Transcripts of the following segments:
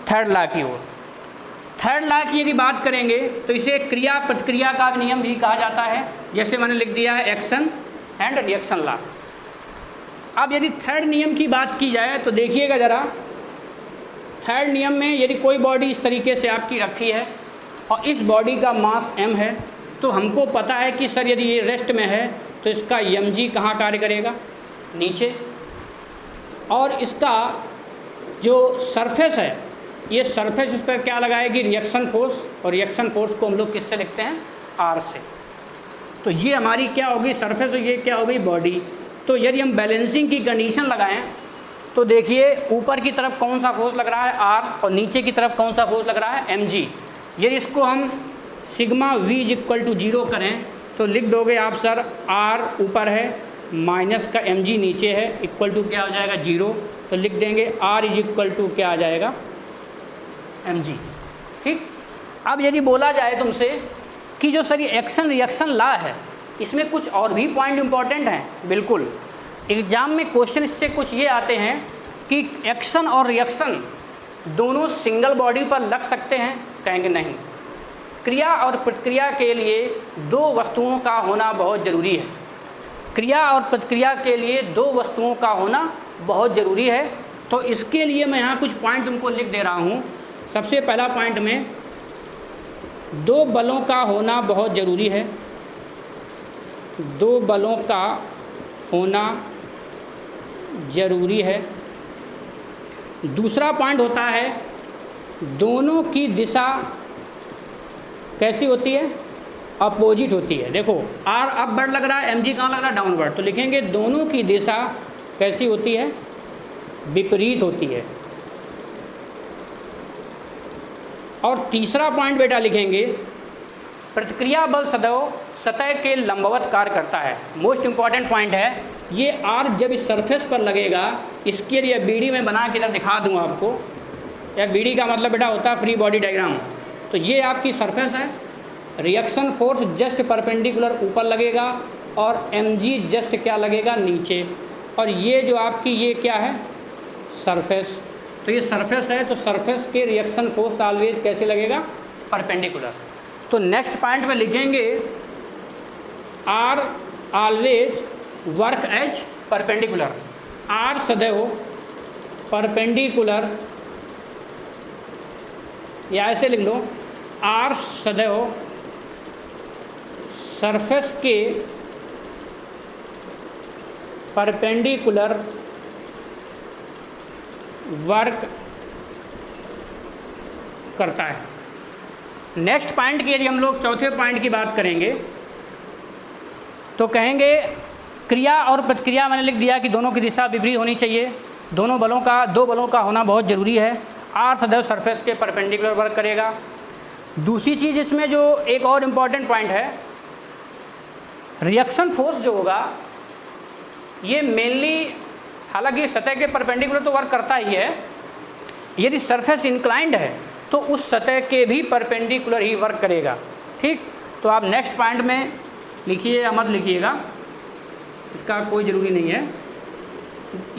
Third law की ओर। Third law की यदि बात करेंगे तो इसे क्रिया प्रतिक्रिया का नियम भी कहा जाता है, जैसे मैंने लिख दिया है एक्शन एंड रिएक्शन लॉ। अब यदि थर्ड नियम की बात की जाए तो देखिएगा ज़रा, थर्ड नियम में यदि कोई बॉडी इस तरीके से आपकी रखी है और इस बॉडी का मास m है, तो हमको पता है कि सर यदि ये रेस्ट में है तो इसका mg कहाँ कार्य करेगा, नीचे, और इसका जो सरफेस है, ये सरफेस इस पर क्या लगाएगी, रिएक्शन फोर्स, और रिएक्शन फोर्स को हम लोग किससे लिखते हैं, r से। तो ये हमारी क्या होगी, सरफेस, और ये क्या हो गई, बॉडी। तो यदि हम बैलेंसिंग की कंडीशन लगाएं तो देखिए ऊपर की तरफ कौन सा फोर्स लग रहा है, r, और नीचे की तरफ कौन सा फोर्स लग रहा है, mg। यदि इसको हम सिग्मा v = 0 करें तो लिख दोगे आप सर r ऊपर है माइनस का mg नीचे है, इक्वल टू क्या हो जाएगा, 0। तो लिख देंगे r = क्या आ जाएगा, mg। ठीक। अब यदि बोला जाए तुमसे कि जो सर ये एक्शन रिएक्शन लॉ है, इसमें कुछ और भी पॉइंट इंपॉर्टेंट हैं। बिल्कुल, एग्जाम में क्वेश्चन इससे कुछ ये आते हैं कि एक्शन और रिएक्शन दोनों सिंगल बॉडी पर लग सकते हैं, कहेंगे नहीं। क्रिया और प्रतिक्रिया के लिए दो वस्तुओं का होना बहुत ज़रूरी है। क्रिया और प्रतिक्रिया के लिए दो वस्तुओं का होना बहुत ज़रूरी है। तो इसके लिए मैं यहाँ कुछ पॉइंट तुमको लिख दे रहा हूँ। सबसे पहला पॉइंट में, दो बलों का होना बहुत ज़रूरी है, दो बलों का होना ज़रूरी है। दूसरा पॉइंट होता है, दोनों की दिशा कैसी होती है, अपोजिट होती है। देखो r अपवर्ड लग रहा है, mg कहाँ लग रहा है, डाउनवर्ड। तो लिखेंगे दोनों की दिशा कैसी होती है, विपरीत होती है। और तीसरा पॉइंट बेटा लिखेंगे, प्रतिक्रिया बल सदैव सतह के लंबवत कार्य करता है। मोस्ट इंपॉर्टेंट पॉइंट है ये। r जब इस सरफेस पर लगेगा, इसके लिए BD में बना के इधर दिखा दूँ आपको, या BD का मतलब बेटा होता है फ्री बॉडी डायग्राम। तो ये आपकी सरफेस है, रिएक्शन फोर्स जस्ट परपेंडिकुलर ऊपर लगेगा और mg जस्ट क्या लगेगा, नीचे। और ये जो आपकी ये क्या है, सरफेस। तो ये सरफेस है, तो सरफेस के रिएक्शन फोर्स ऑलवेज कैसे लगेगा, परपेंडिकुलर। तो नेक्स्ट पॉइंट में लिखेंगे r always work as perpendicular. r सदैव परपेंडिकुलर, या ऐसे लिख लो, r सदैव सरफेस के परपेंडिकुलर वर्क करता है। नेक्स्ट पॉइंट की यदि हम लोग चौथे पॉइंट की बात करेंगे तो कहेंगे क्रिया और प्रतिक्रिया, मैंने लिख दिया कि दोनों की दिशा विपरीत होनी चाहिए, दो बलों का होना बहुत ज़रूरी है। r सदैव सरफेस के परपेंडिकुलर वर्क करेगा। दूसरी चीज़ इसमें जो एक और इम्पॉर्टेंट पॉइंट है, रिएक्शन फोर्स जो होगा ये मेनली, हालांकि सतह के परपेंडिकुलर तो वर्क करता ही है, यदि सरफेस इंक्लाइंड है तो उस सतह के भी परपेंडिकुलर ही वर्क करेगा। ठीक। तो आप नेक्स्ट पॉइंट में लिखिए या मत लिखिएगा, इसका कोई ज़रूरी नहीं है।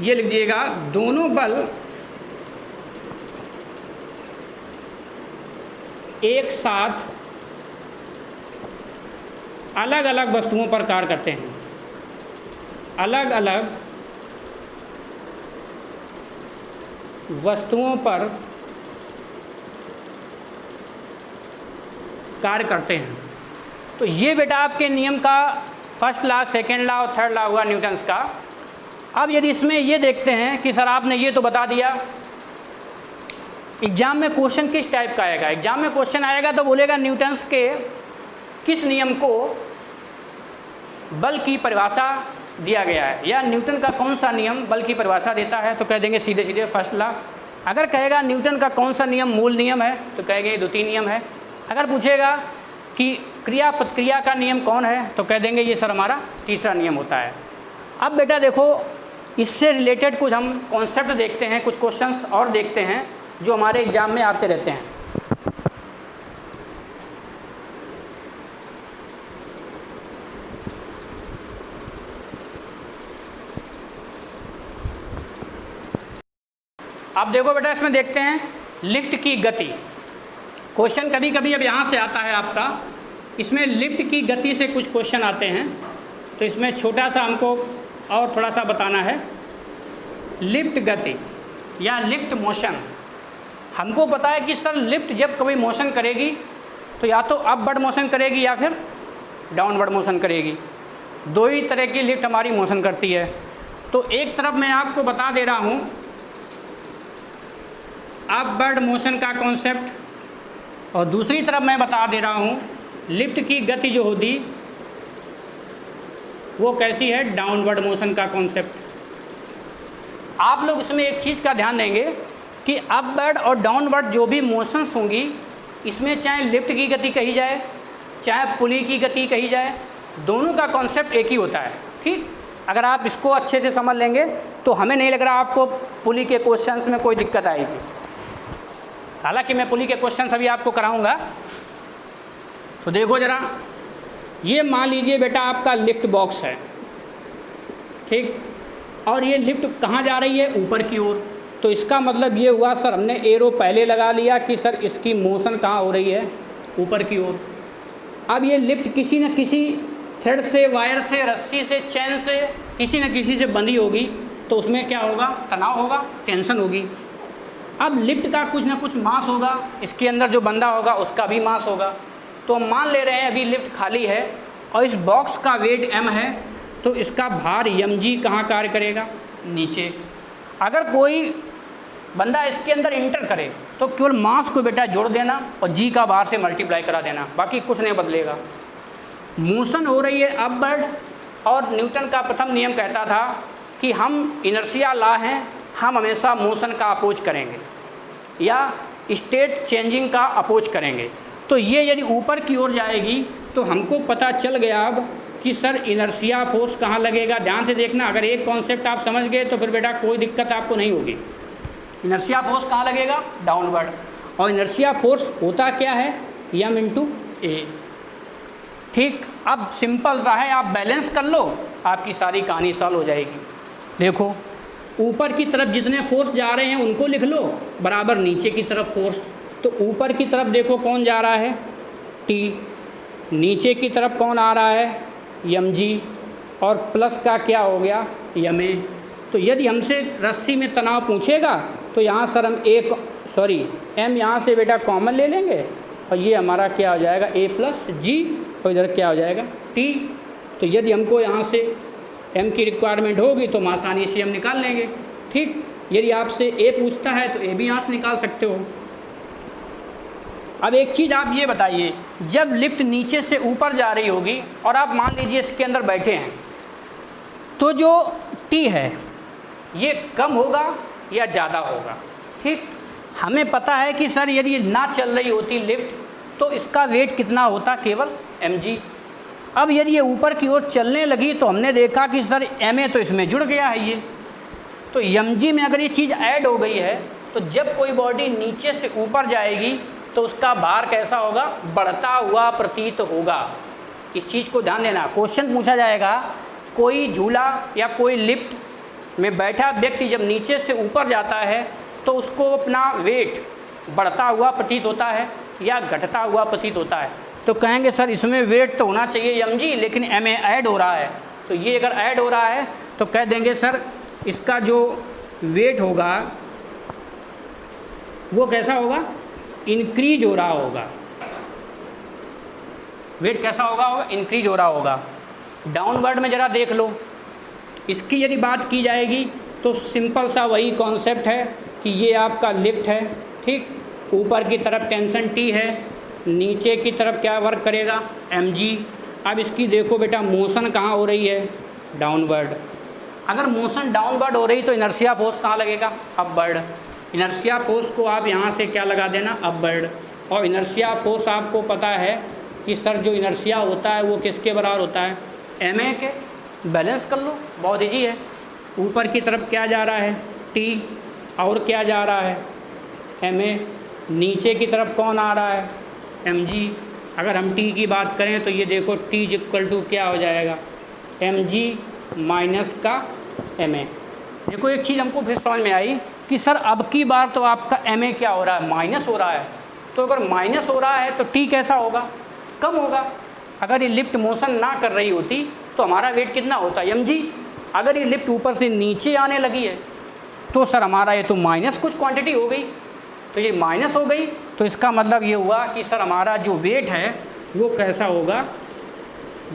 ये लिख दिएगा, दोनों बल एक साथ अलग अलग वस्तुओं पर कार्य करते हैं, अलग अलग वस्तुओं पर कार्य करते हैं। तो ये बेटा आपके नियम का फर्स्ट लॉ, सेकेंड लॉ और थर्ड लॉ हुआ न्यूटन्स का। अब यदि इसमें ये देखते हैं कि सर आपने ये तो बता दिया, एग्जाम में क्वेश्चन किस टाइप का आएगा। एग्जाम में क्वेश्चन आएगा तो बोलेगा न्यूटन्स के किस नियम को बल की परिभाषा दिया गया है, या न्यूटन का कौन सा नियम बल की परिभाषा देता है, तो कह देंगे सीधे सीधे फर्स्ट लॉ। अगर कहेगा न्यूटन का कौन सा नियम मूल नियम है तो कहेंगे द्वितीय नियम है। अगर पूछेगा कि क्रिया प्रतिक्रिया का नियम कौन है तो कह देंगे ये सर हमारा तीसरा नियम होता है। अब बेटा देखो, इससे रिलेटेड कुछ हम कॉन्सेप्ट देखते हैं, कुछ क्वेश्चंस और देखते हैं जो हमारे एग्जाम में आते रहते हैं। अब देखो बेटा, इसमें देखते हैं लिफ्ट की गति। क्वेश्चन कभी कभी अब यहाँ से आता है आपका, इसमें लिफ्ट की गति से कुछ क्वेश्चन आते हैं, तो इसमें छोटा सा हमको और थोड़ा सा बताना है। लिफ्ट गति या लिफ्ट मोशन, हमको पता है कि सर लिफ्ट जब कभी मोशन करेगी तो या तो अपवर्ड मोशन करेगी या फिर डाउनवर्ड मोशन करेगी। दो ही तरह की लिफ्ट हमारी मोशन करती है। तो एक तरफ मैं आपको बता दे रहा हूँ अपवर्ड मोशन का कॉन्सेप्ट, और दूसरी तरफ मैं बता दे रहा हूँ लिफ्ट की गति जो होती वो कैसी है, डाउनवर्ड मोशन का कॉन्सेप्ट। आप लोग इसमें एक चीज़ का ध्यान देंगे कि अपवर्ड और डाउनवर्ड जो भी मोशंस होंगी, इसमें चाहे लिफ्ट की गति कही जाए चाहे पुली की गति कही जाए, दोनों का कॉन्सेप्ट एक ही होता है। ठीक, अगर आप इसको अच्छे से समझ लेंगे तो हमें नहीं लग रहा आपको पुली के क्वेश्चंस में कोई दिक्कत आएगी। हालांकि मैं पुली के क्वेश्चंस अभी आपको कराऊंगा। तो देखो ज़रा, ये मान लीजिए बेटा आपका लिफ्ट बॉक्स है, ठीक, और ये लिफ्ट कहाँ जा रही है, ऊपर की ओर। तो इसका मतलब ये हुआ सर हमने एरो पहले लगा लिया कि सर इसकी मोशन कहाँ हो रही है, ऊपर की ओर। अब ये लिफ्ट किसी न किसी थ्रेड से, वायर से, रस्सी से, चैन से, किसी न किसी से बंधी होगी, तो उसमें क्या होगा, तनाव होगा, टेंशन होगी। अब लिफ्ट का कुछ ना कुछ मास होगा, इसके अंदर जो बंधा होगा उसका भी मास होगा। तो हम मान ले रहे हैं अभी लिफ्ट खाली है और इस बॉक्स का वेट m है, तो इसका भार mg कहाँ कार्य करेगा, नीचे। अगर कोई बंदा इसके अंदर इंटर करे तो केवल मास को बेटा जोड़ देना और g का भार से मल्टीप्लाई करा देना, बाकी कुछ नहीं बदलेगा। मोशन हो रही है अपवर्ड, और न्यूटन का प्रथम नियम कहता था कि हम इनर्शिया लॉ हैं, हम हमेशा मोशन का अपोज करेंगे या स्टेट चेंजिंग का अपोज करेंगे। तो ये यदि ऊपर की ओर जाएगी तो हमको पता चल गया अब कि सर इनर्शिया फोर्स कहाँ लगेगा। ध्यान से देखना, अगर एक कॉन्सेप्ट आप समझ गए तो फिर बेटा कोई दिक्कत आपको नहीं होगी। इनर्शिया फोर्स कहाँ लगेगा, डाउनवर्ड। और इनर्शिया फोर्स होता क्या है, m/a। ठीक, अब सिंपल सा है, आप बैलेंस कर लो, आपकी सारी कहानी सॉल्व हो जाएगी। देखो, ऊपर की तरफ जितने फोर्स जा रहे हैं उनको लिख लो, बराबर नीचे की तरफ फोर्स। तो ऊपर की तरफ देखो कौन जा रहा है, T, नीचे की तरफ कौन आ रहा है, mg, और प्लस का क्या हो गया, ma। तो यदि हमसे रस्सी में तनाव पूछेगा तो यहाँ सर हम m यहाँ से बेटा कॉमन ले लेंगे और ये हमारा क्या हो जाएगा, a + g, और इधर क्या हो जाएगा, T। तो यदि हमको यहाँ से m की रिक्वायरमेंट होगी तो हम आसानी से हम निकाल लेंगे। ठीक, यदि आपसे a पूछता है तो a भी यहाँ से निकाल सकते हो। अब एक चीज़ आप ये बताइए, जब लिफ्ट नीचे से ऊपर जा रही होगी और आप मान लीजिए इसके अंदर बैठे हैं, तो जो T है ये कम होगा या ज़्यादा होगा। ठीक, हमें पता है कि सर यदि ना चल रही होती लिफ्ट तो इसका वेट कितना होता, केवल mg। अब यदि ये ऊपर की ओर चलने लगी तो हमने देखा कि सर ma तो इसमें जुड़ गया है ये, तो mg में अगर ये चीज़ ऐड हो गई है तो जब कोई बॉडी नीचे से ऊपर जाएगी तो उसका भार कैसा होगा, बढ़ता हुआ प्रतीत होगा। इस चीज़ को ध्यान देना। क्वेश्चन पूछा जाएगा, कोई झूला या कोई लिफ्ट में बैठा व्यक्ति जब नीचे से ऊपर जाता है तो उसको अपना वेट बढ़ता हुआ प्रतीत होता है या घटता हुआ प्रतीत होता है। तो कहेंगे सर इसमें वेट तो होना चाहिए mg, लेकिन ma ऐड हो रहा है। तो ये अगर ऐड हो रहा है तो कह देंगे सर इसका जो वेट होगा वो कैसा होगा, इंक्रीज हो रहा होगा। वेट कैसा होगा, इंक्रीज हो रहा होगा। डाउनवर्ड में ज़रा देख लो, इसकी यदि बात की जाएगी तो सिंपल सा वही कॉन्सेप्ट है कि ये आपका लिफ्ट है। ठीक, ऊपर की तरफ टेंशन T है, नीचे की तरफ क्या वर्क करेगा, mg। अब इसकी देखो बेटा मोशन कहाँ हो रही है, डाउनवर्ड। अगर मोशन डाउनवर्ड हो रही तो इनर्शिया फोर्स कहाँ लगेगा, अपवर्ड। इनर्शिया फोर्स को आप यहाँ से क्या लगा देना, अपवर्ड। और इनर्शिया फोर्स आपको पता है कि सर जो इनर्शिया होता है वो किसके बराबर होता है, ma के। बैलेंस कर लो, बहुत ईजी है। ऊपर की तरफ क्या जा रहा है, T, और क्या जा रहा है, ma। नीचे की तरफ कौन आ रहा है, mg। अगर हम T की बात करें तो ये देखो T = क्या हो जाएगा, mg - का ma। देखो एक चीज़ हमको फिर समझ में आई कि सर अब की बार तो आपका ma क्या हो रहा है, माइनस हो रहा है। तो अगर माइनस हो रहा है तो t कैसा होगा, कम होगा। अगर ये लिफ्ट मोशन ना कर रही होती तो हमारा वेट कितना होता है, mg। अगर ये लिफ्ट ऊपर से नीचे आने लगी है तो सर हमारा ये तो माइनस कुछ क्वांटिटी हो गई, तो ये माइनस हो गई, तो इसका मतलब ये हुआ कि सर हमारा जो वेट है वो कैसा होगा,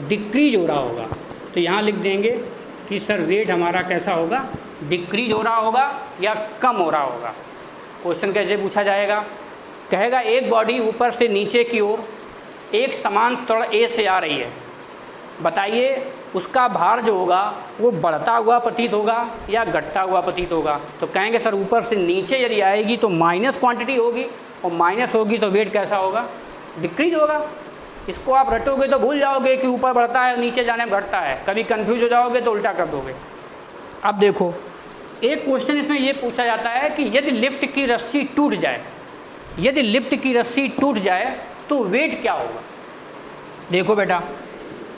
डिक्रीज हो रहा होगा। तो यहाँ लिख देंगे कि सर वेट हमारा कैसा होगा, डिक्रीज हो रहा होगा या कम हो रहा होगा। क्वेश्चन कैसे पूछा जाएगा, कहेगा एक बॉडी ऊपर से नीचे की ओर एक समान त्वरण ए से आ रही है, बताइए उसका भार जो होगा वो बढ़ता हुआ प्रतीत होगा या घटता हुआ प्रतीत होगा। तो कहेंगे सर ऊपर से नीचे यदि आएगी तो माइनस क्वांटिटी होगी, और माइनस होगी तो वेट कैसा होगा, डिक्रीज होगा। इसको आप रटोगे तो भूल जाओगे कि ऊपर बढ़ता है नीचे जाने में घटता है, कभी कंफ्यूज हो जाओगे तो उल्टा कर दोगे। अब देखो एक क्वेश्चन इसमें ये पूछा जाता है कि यदि लिफ्ट की रस्सी टूट जाए, यदि लिफ्ट की रस्सी टूट जाए तो वेट क्या होगा। देखो बेटा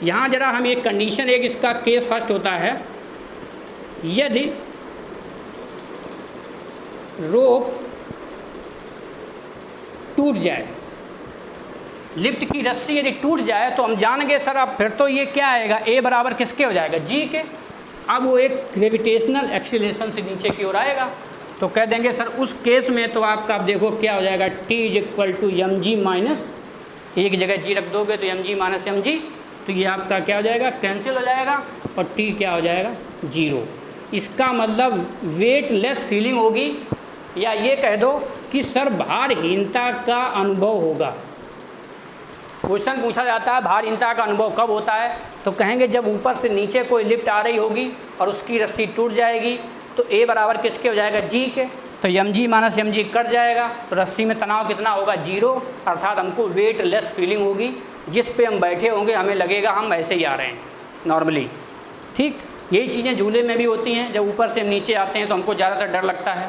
यहाँ जरा हम एक कंडीशन, एक इसका केस फर्स्ट होता है, यदि रोप टूट जाए, लिफ्ट की रस्सी यदि टूट जाए तो हम जान गए सर अब फिर तो ये क्या आएगा, ए बराबर किसके हो जाएगा, जी के। अब वो एक ग्रेविटेशनल एक्सीलरेशन से नीचे की ओर आएगा, तो कह देंगे सर उस केस में तो आपका अब देखो क्या हो जाएगा, T is equal to m g minus, एक जगह जी रख दोगे तो m g minus m g, तो ये आपका क्या हो जाएगा, कैंसिल हो जाएगा, और टी क्या हो जाएगा, जीरो। इसका मतलब वेट लेस फीलिंग होगी, या ये कह दो कि सर भारहीनता का अनुभव होगा। क्वेश्चन पूछा जाता है भारहीनता का अनुभव कब होता है, तो कहेंगे जब ऊपर से नीचे कोई लिफ्ट आ रही होगी और उसकी रस्सी टूट जाएगी, तो ए बराबर किसके हो जाएगा, जी के। तो एम जी माइनस एम जी कट जाएगा, तो रस्सी में तनाव कितना होगा, जीरो, अर्थात हमको वेट लेस फीलिंग होगी। जिस पे हम बैठे होंगे हमें लगेगा हम ऐसे ही आ रहे हैं नॉर्मली। ठीक, यही चीज़ें झूले में भी होती हैं, जब ऊपर से हम नीचे आते हैं तो हमको ज़्यादातर डर लगता है।